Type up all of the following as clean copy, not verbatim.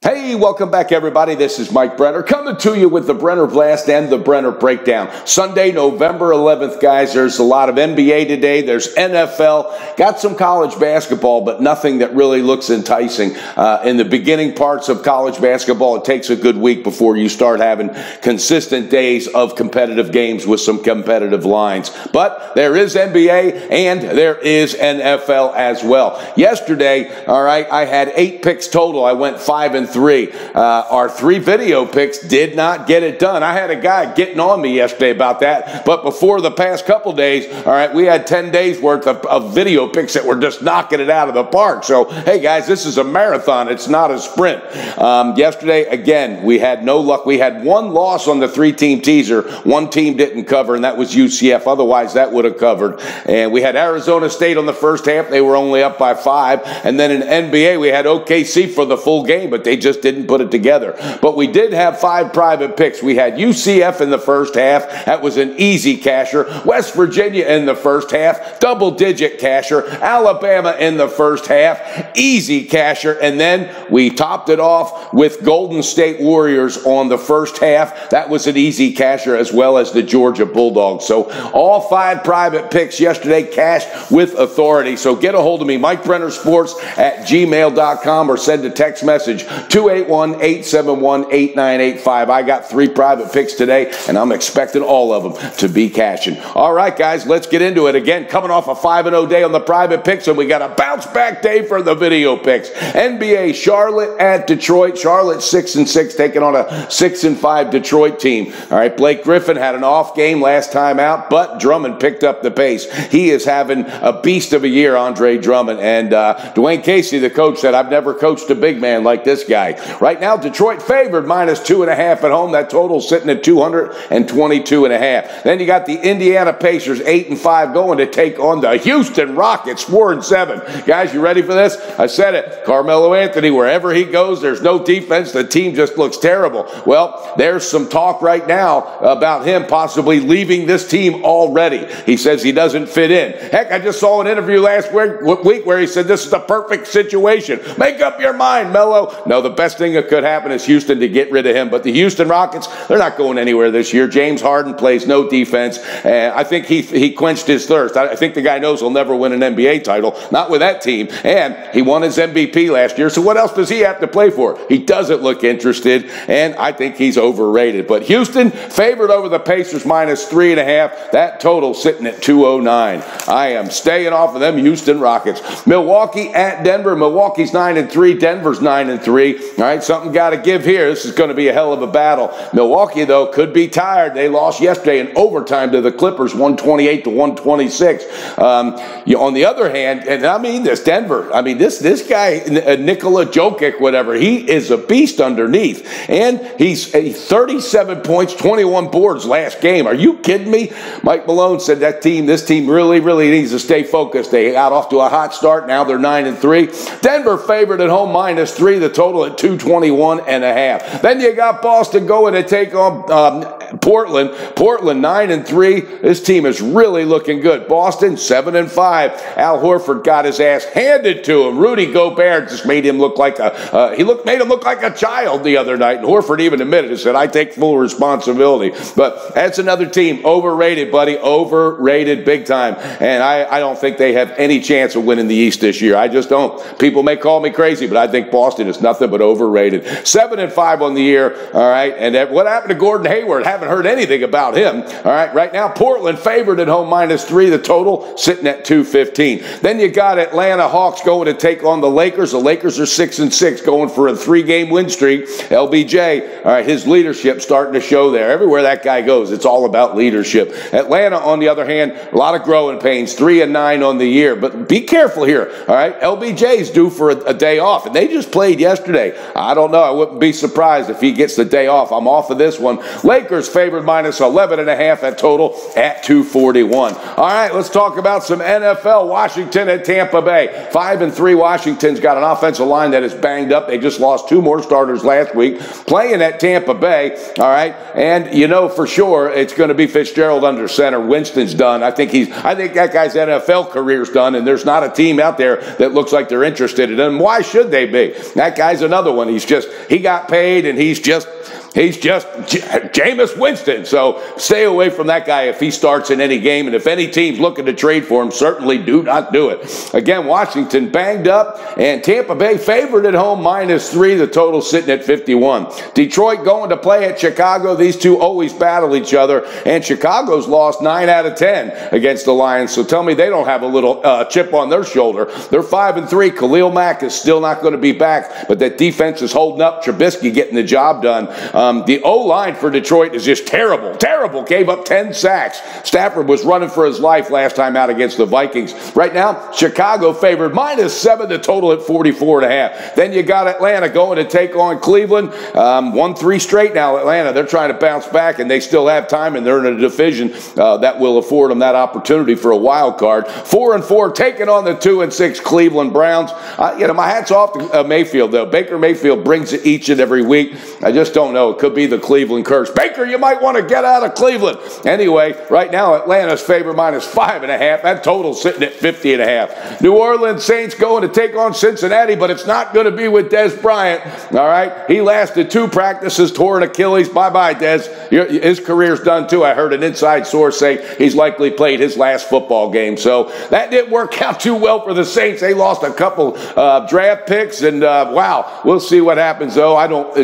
Hey, welcome back, everybody. This is Mike Brenner coming to you with the Brenner Blast and the Brenner Breakdown. Sunday, November 11th, guys. There's a lot of NBA today. There's NFL. Got some college basketball, but nothing that really looks enticing. In the beginning parts of college basketball, it takes a good week before you start having consistent days of competitive games with some competitive lines. But there is NBA and there is NFL as well. Yesterday, all right, I had 8 picks total. I went 5 and 3. Our 3 video picks did not get it done. I had a guy getting on me yesterday about that, but before the past couple days, all right, we had 10 days worth of video picks that were just knocking it out of the park. So, hey, guys, this is a marathon. It's not a sprint. Yesterday, again, we had no luck. We had 1 loss on the 3-team teaser. 1 team didn't cover, and that was UCF. Otherwise, that would have covered. And we had Arizona State on the first half. They were only up by 5. And then in NBA, we had OKC for the full game, but they just didn't put it together. But we did have 5 private picks. We had UCF in the first half. That was an easy casher. West Virginia in the first half, double-digit casher. Alabama in the first half, easy casher. And then we topped it off with Golden State Warriors on the first half. That was an easy casher, as well as the Georgia Bulldogs. So all 5 private picks yesterday cashed with authority. So get a hold of me, MikeBrennerSports@gmail.com, or send a text message 281-871-8985. I got 3 private picks today, and I'm expecting all of them to be cashing. All right, guys, let's get into it. Again, coming off a 5-0 day on the private picks, and we got a bounce-back day for the video picks. NBA, Charlotte at Detroit. Charlotte 6-6, taking on a 6-5 Detroit team. All right, Blake Griffin had an off game last time out, but Drummond picked up the pace. He is having a beast of a year, Andre Drummond. And Dwayne Casey, the coach, said, I've never coached a big man like this guy. Right now, Detroit favored -2.5 at home. That total sitting at 222.5. Then you got the Indiana Pacers, 8-5, going to take on the Houston Rockets, 4-7. Guys, you ready for this? I said it. Carmelo Anthony, wherever he goes, there's no defense. The team just looks terrible. Well, there's some talk right now about him possibly leaving this team already. He says he doesn't fit in. Heck, I just saw an interview last week where he said this is the perfect situation. Make up your mind, Melo. No, the best thing that could happen is Houston to get rid of him. But the Houston Rockets, they're not going anywhere this year. James Harden plays no defense. I think he quenched his thirst. I think the guy knows he'll never win an NBA title, not with that team. And he won his MVP last year, so what else does he have to play for? He doesn't look interested, and I think he's overrated. But Houston favored over the Pacers -3.5. That total sitting at 209. I am staying off of them Houston Rockets. Milwaukee at Denver. Milwaukee's 9-3. Denver's 9-3. All right, something got to give here. This is going to be a hell of a battle. Milwaukee, though, could be tired. They lost yesterday in overtime to the Clippers, 128-126. On the other hand, and I mean this, Denver, I mean this guy, Nikola Jokic, whatever, he is a beast underneath. And he's 37 points, 21 boards last game. Are you kidding me? Mike Malone said this team really, really needs to stay focused. They got off to a hot start. Now they're 9-3. Denver favored at home -3. The total at 221.5. Then you got Boston going to take on Portland. Portland 9-3. This team is really looking good. Boston 7-5. Al Horford got his ass handed to him. Rudy Gobert just made him look like a child the other night. And Horford even admitted it. Said, "I take full responsibility." But that's another team overrated, buddy. Overrated big time. And I don't think they have any chance of winning the East this year. I just don't. People may call me crazy, but I think Boston is nothing but overrated. 7-5 on the year. All right. And what happened to Gordon Hayward? Haven't heard anything about him. All right. Right now, Portland favored at home -3. The total sitting at 215. Then you got Atlanta Hawks going to take on the Lakers. The Lakers are 6-6, going for a 3-game win streak. LBJ, all right, his leadership starting to show there. Everywhere that guy goes, it's all about leadership. Atlanta, on the other hand, a lot of growing pains, 3-9 on the year. But be careful here. All right. LBJ's due for a day off, and they just played yesterday. I don't know. I wouldn't be surprised if he gets the day off. I'm off of this one. Lakers favored minus 11.5 at total at 241. All right, let's talk about some NFL. Washington at Tampa Bay. 5-3 Washington's got an offensive line that is banged up. They just lost 2 more starters last week playing at Tampa Bay. All right, and you know for sure it's going to be Fitzgerald under center. Winston's done. I think that guy's NFL career's done, and there's not a team out there that looks like they're interested in him. Why should they be? That guy's another one. He got paid, and he's just Jameis Winston. So stay away from that guy if he starts in any game. And if any team's looking to trade for him, certainly do not do it. Again, Washington banged up, and Tampa Bay favored at home -3. The total sitting at 51. Detroit going to play at Chicago. These two always battle each other, and Chicago's lost 9 out of 10 against the Lions. So tell me they don't have a little chip on their shoulder. They're 5-3. Khalil Mack is still not going to be back, but that defense is holding up. Trubisky getting the job done. The O-line for Detroit is just terrible. Terrible. Gave up 10 sacks. Stafford was running for his life last time out against the Vikings. Right now, Chicago favored -7, the total at 44.5. Then you got Atlanta going to take on Cleveland. Won 3 straight now, Atlanta. They're trying to bounce back, and they still have time, and they're in a division that will afford them that opportunity for a wild card. 4-4 taking on the 2-6 Cleveland Browns. My hat's off to Mayfield, though. Baker Mayfield brings it each and every week. I just don't know. It could be the Cleveland curse. Baker, you might want to get out of Cleveland. Anyway, right now, Atlanta's favored -5.5. That total sitting at 50.5. New Orleans Saints going to take on Cincinnati, but it's not going to be with Des Bryant. All right? He lasted 2 practices, tore an Achilles. Bye-bye, Des. His career's done, too. I heard an inside source say he's likely played his last football game. So that didn't work out too well for the Saints. They lost a couple draft picks, and wow, we'll see what happens, though.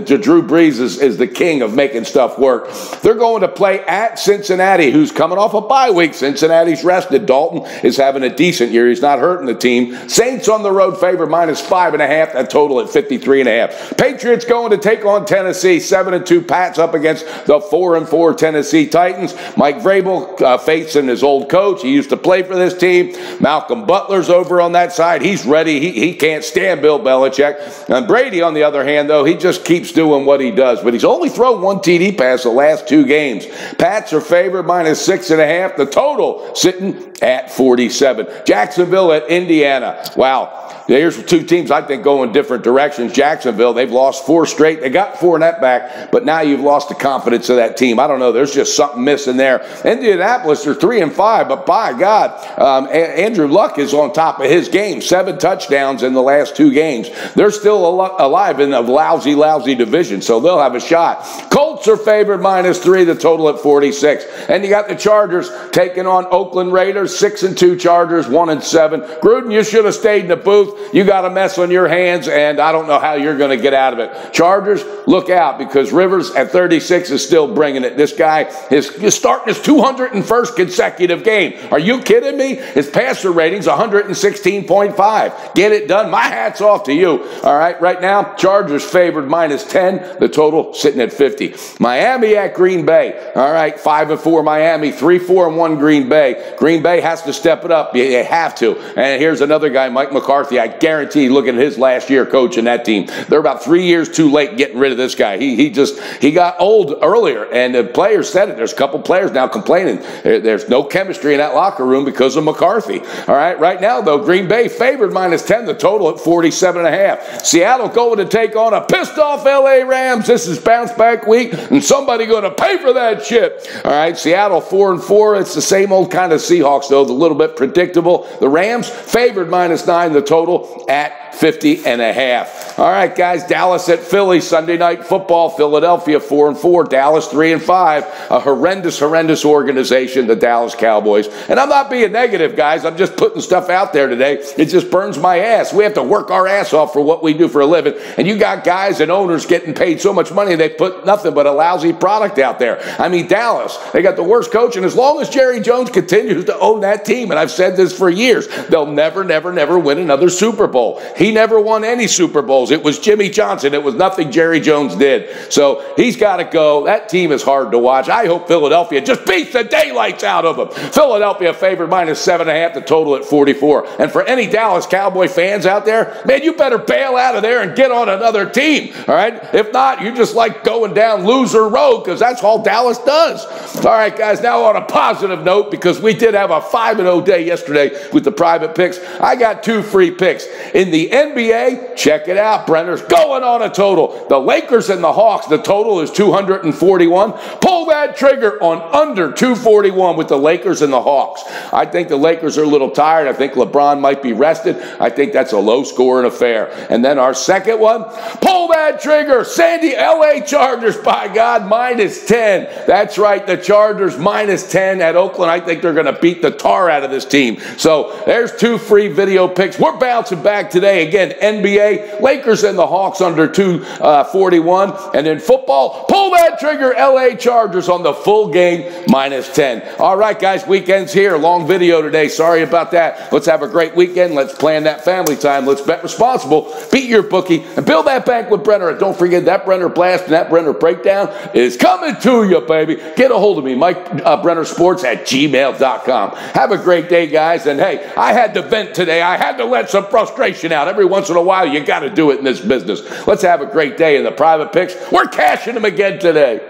Drew Brees is the king of making stuff work. They're going to play at Cincinnati, who's coming off a bye week. Cincinnati's rested. Dalton is having a decent year. He's not hurting the team. Saints on the road favored -5.5. That total at 53.5. Patriots going to take on Tennessee. 7-2 Pats up against the 4-4 Tennessee Titans. Mike Vrabel facing his old coach. He used to play for this team. Malcolm Butler's over on that side. He's ready. He can't stand Bill Belichick. And Brady, on the other hand, though, he just keeps doing what he does. But he's only thrown 1 TD pass the last 2 games. Pats are favored -6.5. The total sitting at 47. Jacksonville at Indiana. Wow. Here's 2 teams I think going different directions. Jacksonville, they've lost 4 straight. They got Fournette back, but now you've lost the confidence of that team. I don't know. There's just something missing there. Indianapolis, they're 3-5, but by God, Andrew Luck is on top of his game. 7 touchdowns in the last 2 games. They're still alive in a lousy division, so they'll have a shot. Colts are favored -3, the total at 46. And you got the Chargers taking on Oakland Raiders. 6-2 Chargers, 1-7. Gruden, you should have stayed in the booth. You got a mess on your hands, and I don't know how you're going to get out of it. Chargers, look out, because Rivers at 36 is still bringing it. This guy is starting his 201st consecutive game. Are you kidding me? His passer rating's 116.5. Get it done. My hat's off to you. All right, right now, Chargers favored -10. The total sitting at 50. Miami at Green Bay. All right, 5-4 Miami, 3-4-1 Green Bay. Green Bay has to step it up. You have to. And here's another guy, Mike McCarthy. I guarantee, look at his last year coaching that team. They're about 3 years too late getting rid of this guy. He got old earlier, and the players said it. There's a couple players now complaining. There's no chemistry in that locker room because of McCarthy. All right, right now, though, Green Bay favored -10, the total at 47.5. Seattle going to take on a pissed-off L.A. Rams. This is bounce back week, and somebody going to pay for that shit. All right, Seattle 4-4. It's the same old kind of Seahawks, though, a little bit predictable. The Rams favored -9, the total at 50.5. All right, guys, Dallas at Philly, Sunday Night Football. Philadelphia 4-4, Dallas 3-5. A horrendous organization, the Dallas Cowboys. And I'm not being negative, guys. I'm just putting stuff out there today. It just burns my ass. We have to work our ass off for what we do for a living. And you got guys and owners getting paid so much money, they put nothing but a lousy product out there. I mean, Dallas, they got the worst coach, and as long as Jerry Jones continues to own that team, and I've said this for years, they'll never win another Super Bowl. He never won any Super Bowls. It was Jimmy Johnson. It was nothing Jerry Jones did. So he's got to go. That team is hard to watch. I hope Philadelphia just beats the daylights out of them. Philadelphia favored -7.5, the total at 44. And for any Dallas Cowboy fans out there, man, you better bail out of there and get on another team, all right? If not, you just like going down loser road because that's all Dallas does. All right, guys, now on a positive note, because we did have a 5-0 day yesterday with the private picks, I got 2 free picks. In the NBA, check it out, Brenner's going on a total. The Lakers and the Hawks, the total is 241. Pull that trigger on under 241 with the Lakers and the Hawks. I think the Lakers are a little tired. I think LeBron might be rested. I think that's a low-scoring affair. And then our second one, pull that trigger. Sandy LA Chargers, by God, -10. That's right, the Chargers -10 at Oakland. I think they're going to beat the tar out of this team. So there's 2 free video picks. We're bouncing back today. Again, NBA, Lakers and the Hawks under 241. And in football, pull that trigger, LA Chargers on the full game -10. All right, guys, weekend's here. Long video today. Sorry about that. Let's have a great weekend. Let's plan that family time. Let's bet responsible. Beat your bookie and build that bank with Brenner. And don't forget that Brenner Blast and that Brenner Breakdown is coming to you, baby. Get a hold of me, Mike Brenner Sports at gmail.com. Have a great day, guys. And hey, I had to vent today. I had to let some frustration out. Every once in a while, you got to do it in this business. Let's have a great day in the private picks. We're cashing them again today.